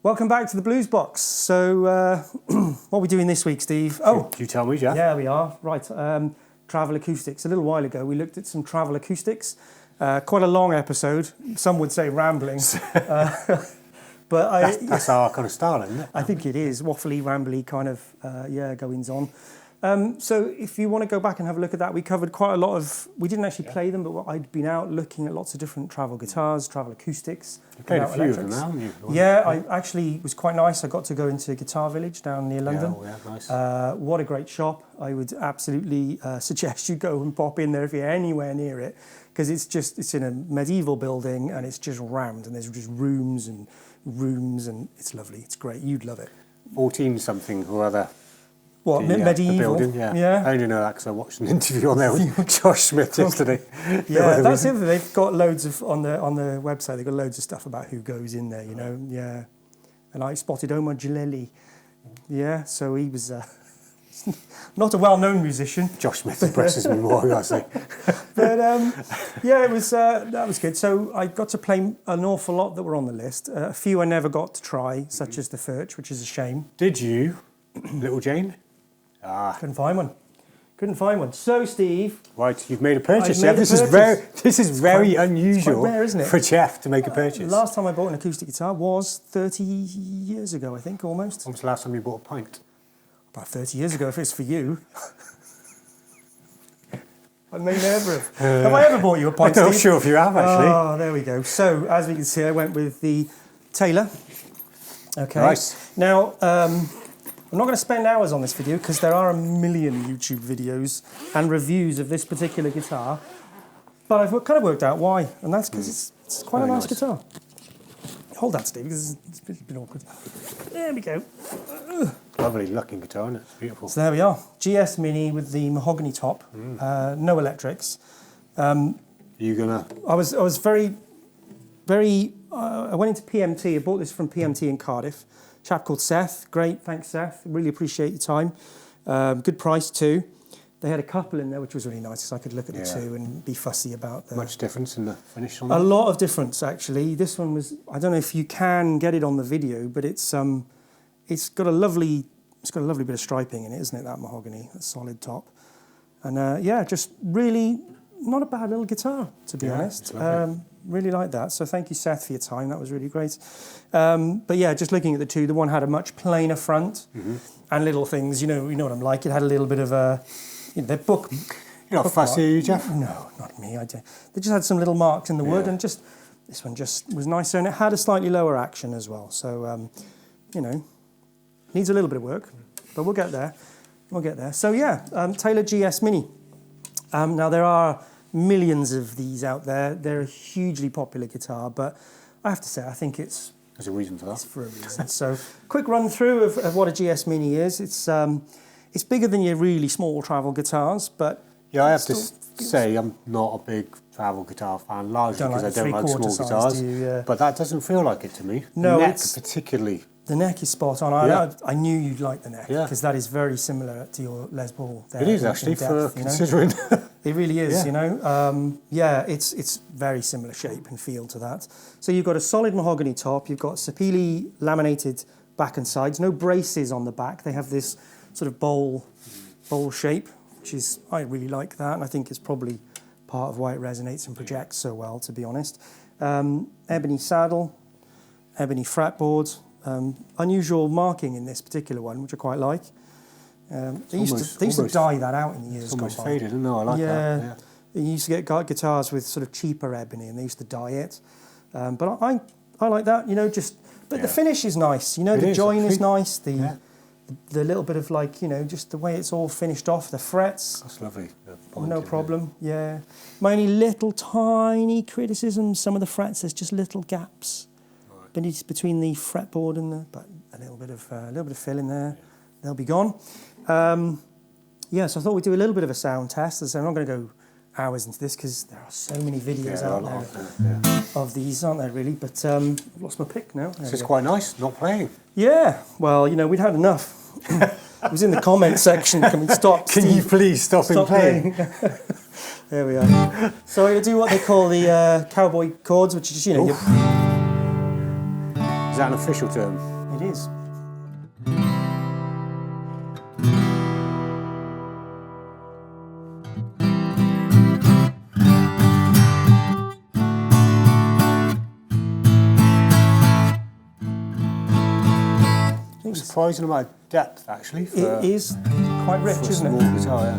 Welcome back to the Blues Box. So, what are we doing this week, Steve? Oh, you tell me, Jeff. Yeah, we are. Right, travel acoustics. A little while ago, we looked at some travel acoustics. Quite a long episode. Some would say rambling. But that's our kind of style, isn't it? I think it is. Waffly, rambly kind of, goings on. So if you want to go back and have a look at that, we covered quite a lot of... We didn't actually play them, but I'd been out looking at lots of different travel guitars, travel acoustics. You played a few of them now, haven't you? Yeah, I actually was quite nice. I got to go into Guitar Village down near London. Yeah, nice. What a great shop. I would absolutely suggest you go and pop in there if you're anywhere near it, because it's in a medieval building and it's just rammed and there's just rooms and it's lovely. It's great. You'd love it. 14-something or other. What, medieval? The building, yeah. I only know that because I watched an interview on there with Josh Smith yesterday. Yeah, that's it. They've got loads of, on the website, they've got loads of stuff about who goes in there, you know, yeah. And I spotted Omar Jalali. Yeah, so he was not a well-known musician. Josh Smith impresses me more, I gotta say. But yeah, it was that was good. So I got to play an awful lot that were on the list. A few I never got to try, such as the Furch, which is a shame. Did you, Little Jane? Couldn't find one. So, Steve, right, you've made a purchase. This is very unusual, rare, isn't it? for Jeff to make a purchase. Last time I bought an acoustic guitar was 30 years ago, I think, almost. When was the last time you bought a pint? About 30 years ago, if it's for you. I may never have. Have I ever bought you a pint, I'm not Steve? sure if you have, actually. Oh, there we go. So, as we can see, I went with the Taylor. Okay. Nice. Now, I'm not going to spend hours on this video because there are a million YouTube videos and reviews of this particular guitar, but I've kind of worked out why, and that's because it's quite a nice guitar. Hold that, Steve, because it's been awkward. There we go. Lovely looking guitar, isn't it? It's beautiful. So there we are. GS Mini with the mahogany top, no electrics. You gonna? I was very. I went into PMT. I bought this from PMT in Cardiff. Chap called Seth. Great, thanks Seth. Really appreciate your time. Good price too. They had a couple in there, which was really nice because I could look at the two and be fussy about the... Much difference in the finish on that? that? A lot of difference, actually. This one was... I don't know if you can get it on the video, but it's got a lovely bit of striping in it, isn't it, that mahogany, that solid top. And yeah, just really not a bad little guitar, to be honest. Really like that. So thank you, Seth, for your time. That was really great. But yeah, just looking at the two, the one had a much plainer front and little things, you know what I'm like. It had a little bit of a... They're book. You're not fussy, are you, Jeff? No, not me. They just had some little marks in the wood, and just this one just was nicer, and it had a slightly lower action as well. So, needs a little bit of work, but we'll get there. So yeah, Taylor GS Mini. Now there are millions of these out there. They're a hugely popular guitar, but I have to say I think there's a reason for that. It's for a reason. So, quick run through of what a GS Mini is. It's bigger than your really small travel guitars, but... Yeah, I have to say I'm not a big travel guitar fan, largely because I don't like small guitars. But that doesn't feel like it to me. No, the neck particularly. The neck is spot on. I knew you'd like the neck, because that is very similar to your Les Paul. It is actually, for considering... It really is, it's very similar shape and feel to that. So you've got a solid mahogany top, you've got Sapele laminated back and sides, no braces on the back. They have this sort of bowl shape, which is, I really like that, and I think it's probably part of why it resonates and projects so well, to be honest. Ebony saddle, ebony fretboard, unusual marking in this particular one, which I quite like. They used to dye that out in the years gone by. It's almost faded, isn't it? I like that. Yeah. You used to get guitars with sort of cheaper ebony, and they used to dye it. But I like that, but the finish is nice, the join is nice, the little bit of just the way it's all finished off, the frets. That's lovely. No problem, My only little tiny criticism, some of the frets, there's just little gaps between the fretboard and but a little bit of fill in there. They'll be gone. So I thought we'd do a little bit of a sound test. So I'm not going to go hours into this because there are so many videos out there of these, aren't there, really? But I've lost my pick now. This is quite nice, not playing. Yeah, well, we'd had enough It was in the comment section. Can we stop? Can you please stop him playing? There we are. So we're going to do what they call the cowboy chords, which is, you know... Is that an official term? It is. Surprising amount of depth, actually. It is quite rich, isn't it? Small guitar, yeah.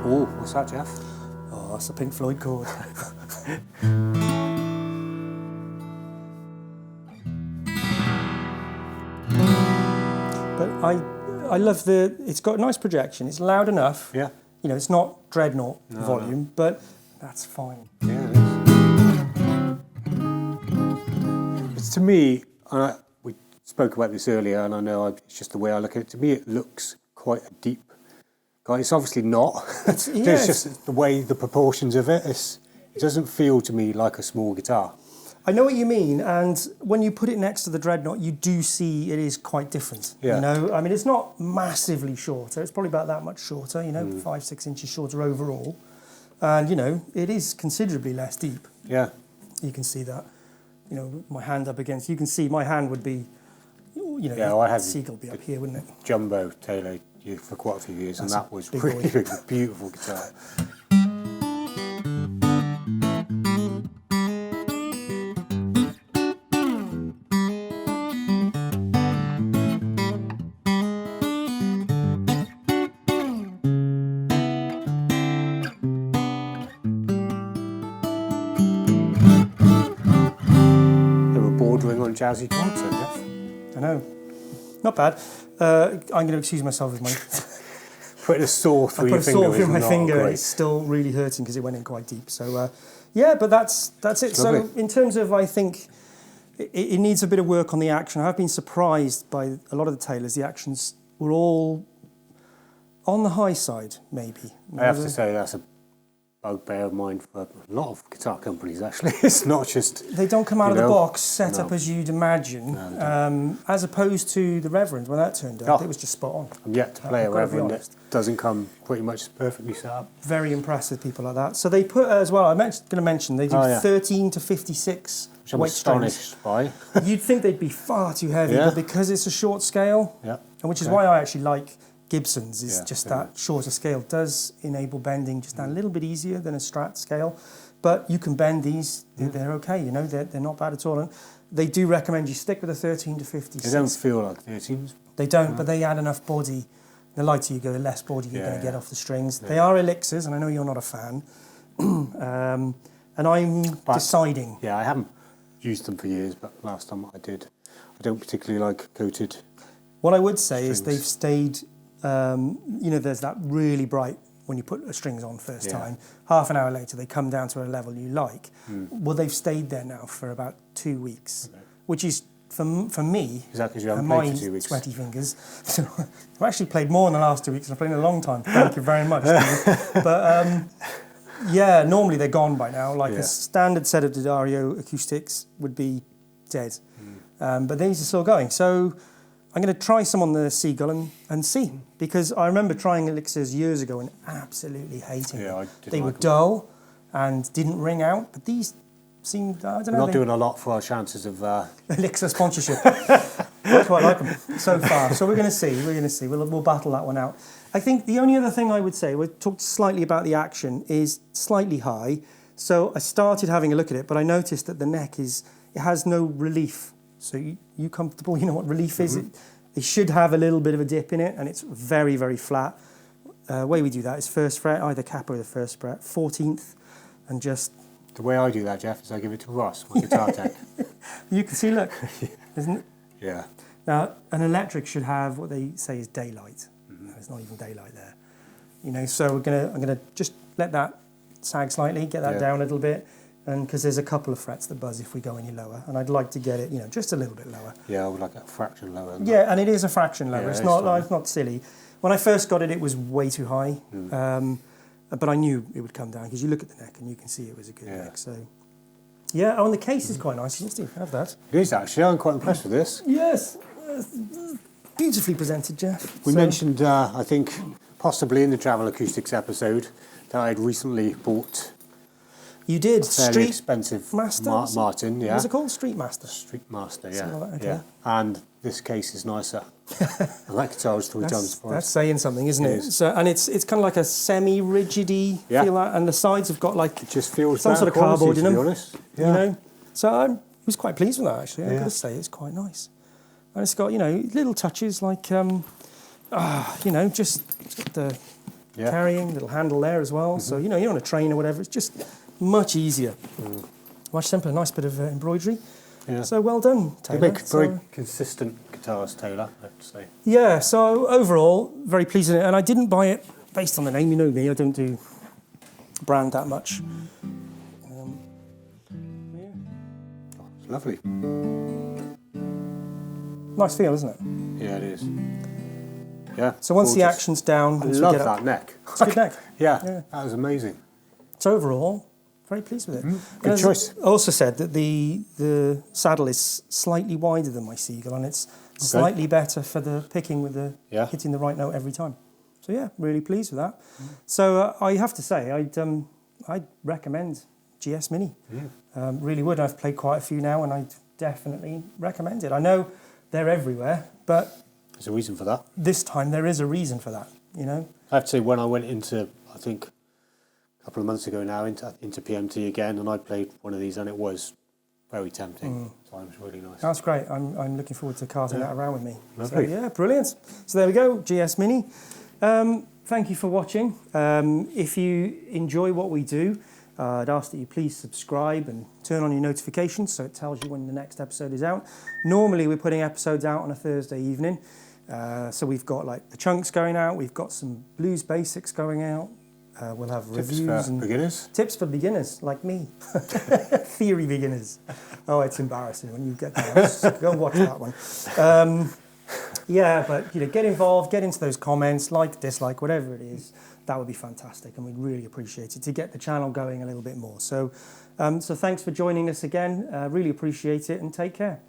Oh, what's that, Jeff? Oh, that's a Pink Floyd chord. But I love it's got a nice projection. It's loud enough. Yeah. You know, it's not dreadnought volume, but that's fine. Yeah, it is. It's, to me, we spoke about this earlier, and I know it's just the way I look at it. To me, it looks quite a deep guy. It's obviously not. It's just the way, the proportions of it. It doesn't feel to me like a small guitar. I know what you mean, and when you put it next to the Dreadnought, you do see it is quite different. Yeah. You know, I mean, it's not massively shorter. It's probably about that much shorter. You know, 5-6 inches shorter overall, and you know, it is considerably less deep. Yeah. You can see that. You know, my hand up against. You can see my hand would be. You know, yeah, I had Seagull would be up here, wouldn't it? Jumbo Taylor for quite a few years, and that was really big, beautiful guitar. Jazzy chords, Jeff. I know. Not bad. I'm going to excuse myself with my... Putting a saw through your finger. I put a saw through my finger. Great. It's still really hurting because it went in quite deep. So, yeah, but that's it. So, in terms of, I think, it needs a bit of work on the action. I've been surprised by a lot of the Taylors. The actions were all on the high side, maybe. I have to say that's a bugbear of mine for a lot of guitar companies, actually. It's not just... They don't come out of the box set up as you'd imagine, as opposed to the Reverend. When that turned up, it was just spot on. I'm yet to play a Reverend that doesn't come pretty much perfectly set up. Very impressive people like that. So they put, as well, I'm going to mention, they do 13 to 56 which I'm weight astonished strings. by. You'd think they'd be far too heavy, but because it's a short scale, and which is why I actually like Gibson's, is just that shorter scale does enable bending just a little bit easier than a Strat scale. But you can bend these, they're okay, you know, they're not bad at all. And they do recommend you stick with a 13 to 56. They don't feel like 13s. They don't, but they add enough body. The lighter you go, the less body you're going to get off the strings. They are Elixers, and I know you're not a fan. And I'm deciding. Yeah, I haven't used them for years, but last time I did. I don't particularly like coated. What I would say is they've stayed... you know, there's that really bright when you put the strings on first time. Half an hour later, they come down to a level you like. Well, they've stayed there now for about 2 weeks, which is for me. Is that because you haven't played for 2 weeks? Sweaty fingers. So I've actually played more in the last 2 weeks. I've played in a long time. Thank you very much. But yeah, normally they're gone by now. Like a standard set of D'Addario acoustics would be dead, but these are still going. So I'm going to try some on the Seagull and see, because I remember trying Elixers years ago and absolutely hating them. They were dull and didn't ring out, but these seemed, I don't know. We're not doing a lot for our chances of... Elixir sponsorship. I quite like them so far. So we're going to see. We'll battle that one out. I think the only other thing I would say, we talked slightly about the action, is slightly high. So I started having a look at it, but I noticed that the neck it has no relief. So you comfortable? You know what relief is? It should have a little bit of a dip in it, and it's very, very flat. Way we do that is first fret, either cap or the first fret, 14th, and just... The way I do that, Jeff, is I give it to Ross, my guitar tech. You can see, look, isn't it? Yeah. Now, an electric should have what they say is daylight. There's not even daylight there. You know, so I'm gonna just let that sag slightly, get that down a little bit. And because there's a couple of frets that buzz if we go any lower, and I'd like to get it, you know, just a little bit lower. Yeah, I would like a fraction lower. And it is a fraction lower. It's not silly. When I first got it, it was way too high. but I knew it would come down because you look at the neck and you can see it was a good neck. So, yeah, oh, and the case is quite nice. You can have that. It is actually. I'm quite impressed with this. Yes, beautifully presented, Jeff. We mentioned, I think, possibly in the Travel Acoustics episode, that I'd recently bought. You did. Fairly expensive Master? Martin, yeah. What's it called? Street Master? Street Master, yeah. Like that, okay. Yeah. And this case is nicer. I like guitars 3 times the price. That's saying something, isn't it? Is. So, and it's kind of like a semi-rigidy feel, like, and the sides have got like it just feels some sort of cardboard in them. To be honest. You know, so I was quite pleased with that actually. I've got to say it's quite nice, and it's got little touches like just got the carrying little handle there as well. So you're on a train or whatever. It's just much easier, much simpler. Nice bit of embroidery. Yeah. So well done, Taylor. They make very consistent guitars, Taylor, I have to say. Yeah, so overall, very pleased with it. And I didn't buy it based on the name. You know me, I don't do brand that much. It's lovely. Nice feel, isn't it? Yeah, it is. Yeah. So once the action's down... I love that neck. It's a good neck. Yeah, that was amazing. So overall... very pleased with it. Good choice. I also said that the saddle is slightly wider than my Seagull, and it's slightly better for the picking with the hitting the right note every time. So yeah, really pleased with that. So I have to say, I'd recommend GS Mini. Really would. I've played quite a few now, and I'd definitely recommend it. I know they're everywhere, but there's a reason for that. This time there is a reason for that. I have to say, when I went into, I think, couple of months ago now into PMT again, and I played one of these, and it was very tempting. So it was really nice. That's great. I'm looking forward to carting that around with me. Lovely. So, yeah, brilliant. So there we go, GS Mini. Thank you for watching. If you enjoy what we do, I'd ask that you please subscribe and turn on your notifications so it tells you when the next episode is out. Normally we're putting episodes out on a Thursday evening. So we've got like the chunks going out, we've got some blues basics going out. We'll have reviews and beginners. Tips for beginners like me, theory beginners. Oh, it's embarrassing when you get that. Go watch that one. Yeah, but get involved, get into those comments, like, dislike, whatever it is. That would be fantastic, and we'd really appreciate it to get the channel going a little bit more. So, so thanks for joining us again. Really appreciate it, and take care.